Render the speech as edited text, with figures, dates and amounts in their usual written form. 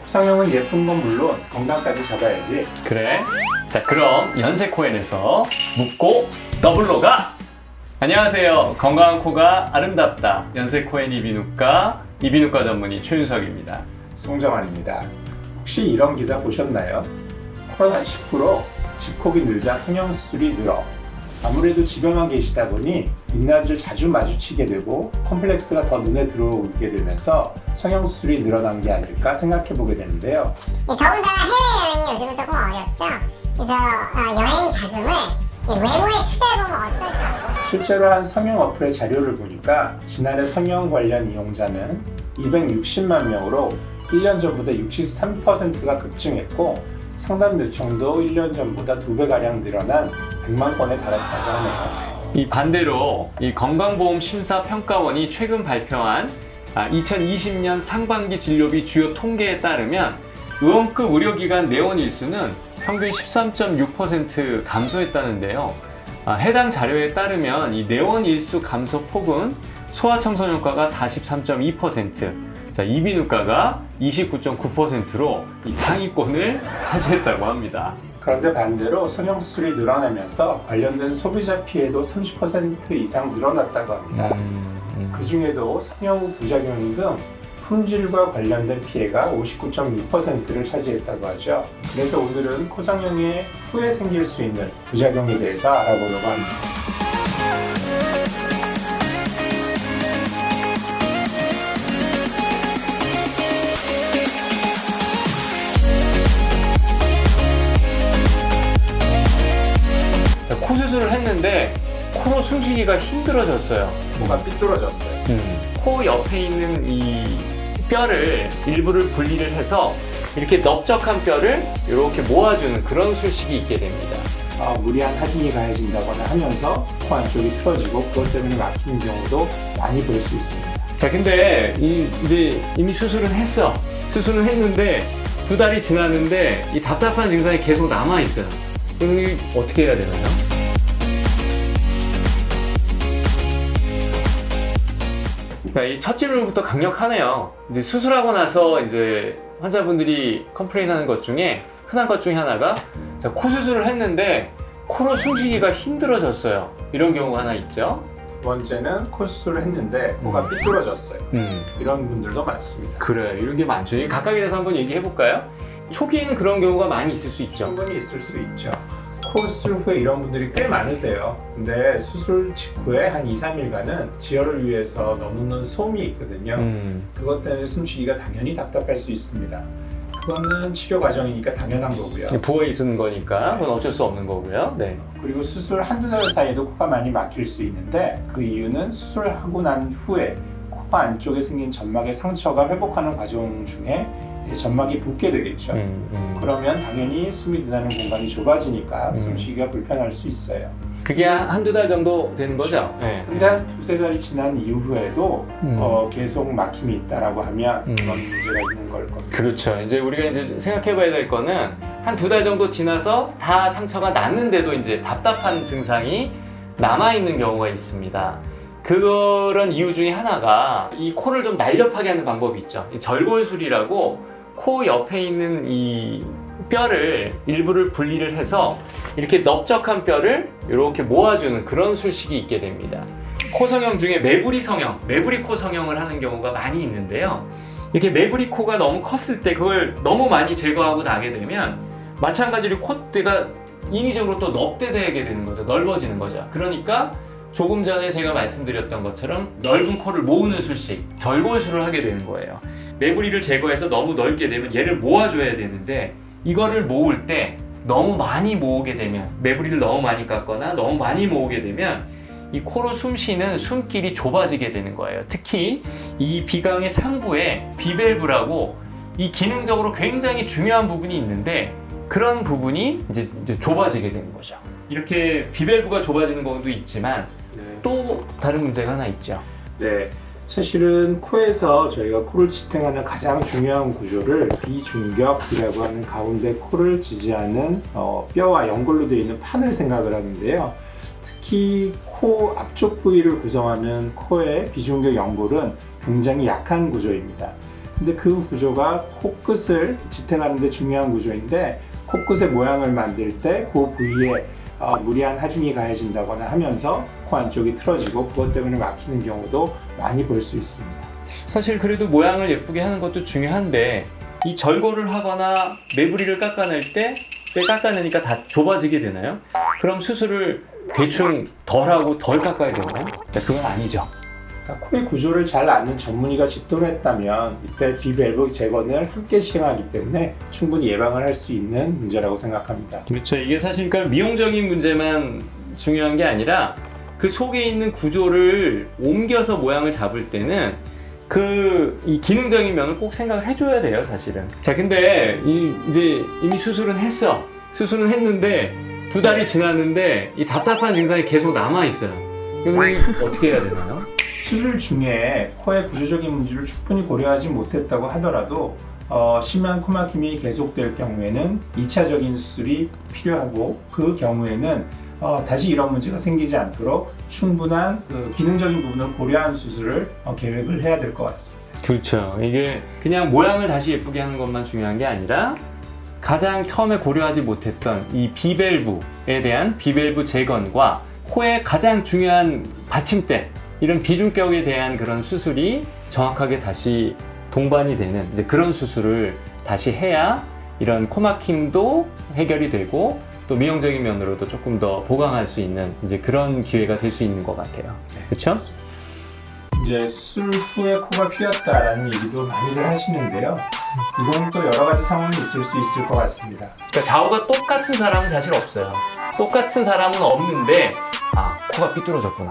구상형은 예쁜 건 물론 건강까지 잡아야지. 그래? 자, 그럼 연세코엔에서 묻고 더블로 가! 안녕하세요. 건강한 코가 아름답다. 연세코엔 이비인후과 전문의 최윤석입니다. 송정환입니다. 혹시 이런 기사 보셨나요? 코로나19로 집콕이 늘자 성형수술이 늘어. 아무래도 집에만 계시다 보니 민낯을 자주 마주치게 되고 컴플렉스가 더 눈에 들어오게 되면서 성형수술이 늘어난 게 아닐까 생각해 보게 되는데요. 더군다나 해외여행이 요즘은 조금 어렵죠. 그래서 여행 자금을 외모에 투자해보면 어떨까? 실제로 한 성형 어플의 자료를 보니까 지난해 성형 관련 이용자는 260만 명으로 1년 전보다 63%가 급증했고 상담 요청도 1년 전보다 2배가량 늘어난 100만 건에 달했다고 하네요. 이 반대로 이 건강보험심사평가원이 최근 발표한 2020년 상반기 진료비 주요 통계에 따르면 의원급 의료기관 내원 일수는 평균 13.6% 감소했다는데요. 해당 자료에 따르면 이 내원 일수 감소 폭은 소아청소년과가 43.2%, 이비인후과가 29.9%로 이 상위권을 차지했다고 합니다. 그런데 반대로 성형수술이 늘어나면서 관련된 소비자 피해도 30% 이상 늘어났다고 합니다. 그 중에도 성형 후 부작용 등 품질과 관련된 피해가 59.6%를 차지했다고 하죠. 그래서 오늘은 코성형의 후에 생길 수 있는 부작용에 대해서 알아보려고 합니다. 코 수술을 했는데 코로 숨쉬기가 힘들어졌어요. 코가 삐뚤어졌어요. 코 옆에 있는 이 뼈를 일부를 분리를 해서 이렇게 넓적한 뼈를 이렇게 모아주는 그런 술식이 있게 됩니다. 무리한 하진이 가해진다거나 하면서 코 안쪽이 틀어지고 그것 때문에 막히는 경우도 많이 볼 수 있습니다. 자, 근데 이제 이미 수술은 했어. 수술을 했는데 2달이 지났는데 이 답답한 증상이 계속 남아 있어요. 그럼 이게 어떻게 해야 되나요? 자, 이 첫 질문부터 강력하네요. 이제 수술하고 나서 이제 환자분들이 컴플레인하는 것 중에 흔한 것 중에 하나가 코 수술을 했는데 코로 숨쉬기가 힘들어졌어요. 이런 경우가 하나 있죠. 두 번째는 코 수술을 했는데 코가 삐뚤어졌어요. 이런 분들도 많습니다. 그래, 이런 게 많죠. 각각에 서 한번 얘기해 볼까요? 초기에는 그런 경우가 많이 있을 수 있죠. 충분히 있을 수 있죠. 코 수술 후에 이런 분들이 꽤 많으세요. 근데 수술 직후에 한 2, 3일간은 지혈을 위해서 넣어놓는 솜이 있거든요. 그것 때문에 숨쉬기가 당연히 답답할 수 있습니다. 그거는 치료 과정이니까 당연한 거고요. 부어 있는 거니까 그건 어쩔 수 없는 거고요. 네. 그리고 수술 한두 달 사이에도 코가 많이 막힐 수 있는데 그 이유는 수술하고 난 후에 코 안쪽에 생긴 점막의 상처가 회복하는 과정 중에 점막이 붓게 되겠죠. 그러면 당연히 숨이 들어가는 공간이 좁아지니까 숨쉬기가 불편할 수 있어요. 그게 한두 달 정도 되는 거죠? 네. 근데 한 두세 달이 지난 이후에도 계속 막힘이 있다라고 하면 그런 문제가 있는 걸 겁니다. 그렇죠. 이제 우리가 이제 생각해 봐야 될 거는 한 2달 정도 지나서 다 상처가 났는데도 이제 답답한 증상이 남아있는 경우가 있습니다. 그런 이유 중에 하나가 이 코를 좀 날렵하게 하는 방법이 있죠. 이 절골술이라고 코 옆에 있는 이 뼈를 일부를 분리를 해서 이렇게 넓적한 뼈를 이렇게 모아주는 그런 술식이 있게 됩니다. 코 성형 중에 매부리 성형, 매부리 코 성형을 하는 경우가 많이 있는데요. 이렇게 매부리 코가 너무 컸을 때 그걸 너무 많이 제거하고 나게 되면 마찬가지로 콧대가 인위적으로 또 넓대되게 되는 거죠. 넓어지는 거죠. 그러니까 조금 전에 제가 말씀드렸던 것처럼 넓은 코를 모으는 술식, 절골술을 하게 되는 거예요. 매부리를 제거해서 너무 넓게 되면 얘를 모아줘야 되는데 이거를 모을 때 너무 많이 모으게 되면 매부리를 너무 많이 깎거나 너무 많이 모으게 되면 이 코로 숨 쉬는 숨길이 좁아지게 되는 거예요. 특히 이 비강의 상부에 비밸브라고 이 기능적으로 굉장히 중요한 부분이 있는데 그런 부분이 이제 좁아지게 되는 거죠. 이렇게 비밸브가 좁아지는 경우도 있지만 또 다른 문제가 하나 있죠. 네, 사실은 코에서 저희가 코를 지탱하는 가장 중요한 구조를 비중격이라고 하는 가운데 코를 지지하는 뼈와 연골로 되어 있는 판을 생각을 하는데요. 특히 코 앞쪽 부위를 구성하는 코의 비중격 연골은 굉장히 약한 구조입니다. 근데 그 구조가 코끝을 지탱하는 데 중요한 구조인데 코끝의 모양을 만들 때 그 부위에 무리한 하중이 가해진다거나 하면서 코 안쪽이 틀어지고 그것 때문에 막히는 경우도 많이 볼 수 있습니다. 사실 그래도 모양을 예쁘게 하는 것도 중요한데 이 절골을 하거나 매부리를 깎아낼 때 깎아내니까 다 좁아지게 되나요? 그럼 수술을 대충 덜 하고 덜 깎아야 되나요? 그건 아니죠. 그러니까 코의 구조를 잘 아는 전문의가 집도했다면 이때 비밸브 재건을 함께 시행하기 때문에 충분히 예방을 할 수 있는 문제라고 생각합니다. 그렇죠. 이게 사실 그러니까 미용적인 문제만 중요한 게 아니라 그 속에 있는 구조를 옮겨서 모양을 잡을 때는 이 기능적인 면을 꼭 생각을 해줘야 돼요, 사실은. 자, 근데 이제 이미 수술은 했는데 2달이 지났는데 이 답답한 증상이 계속 남아 있어요. 그러면 어떻게 해야 되나요? 수술 중에 코의 구조적인 문제를 충분히 고려하지 못했다고 하더라도 심한 코막힘이 계속될 경우에는 2차적인 수술이 필요하고 그 경우에는 다시 이런 문제가 생기지 않도록 충분한 기능적인 부분을 고려한 수술을 계획을 해야 될 것 같습니다. 그렇죠. 이게 그냥 모양을 다시 예쁘게 하는 것만 중요한 게 아니라 가장 처음에 고려하지 못했던 이 비밸브에 대한 비밸브 재건과 코의 가장 중요한 받침대 이런 비중격에 대한 그런 수술이 정확하게 다시 동반이 되는 이제 그런 수술을 다시 해야 이런 코막힘도 해결이 되고 또 미용적인 면으로도 조금 더 보강할 수 있는 이제 그런 기회가 될 수 있는 것 같아요. 그렇죠? 이제 수술 후에 코가 휘었다라는 얘기도 많이들 하시는데요. 이건 또 여러 가지 상황이 있을 수 있을 것 같습니다. 그러니까 좌우가 똑같은 사람은 사실 없어요. 똑같은 사람은 없는데 코가 삐뚤어졌구나.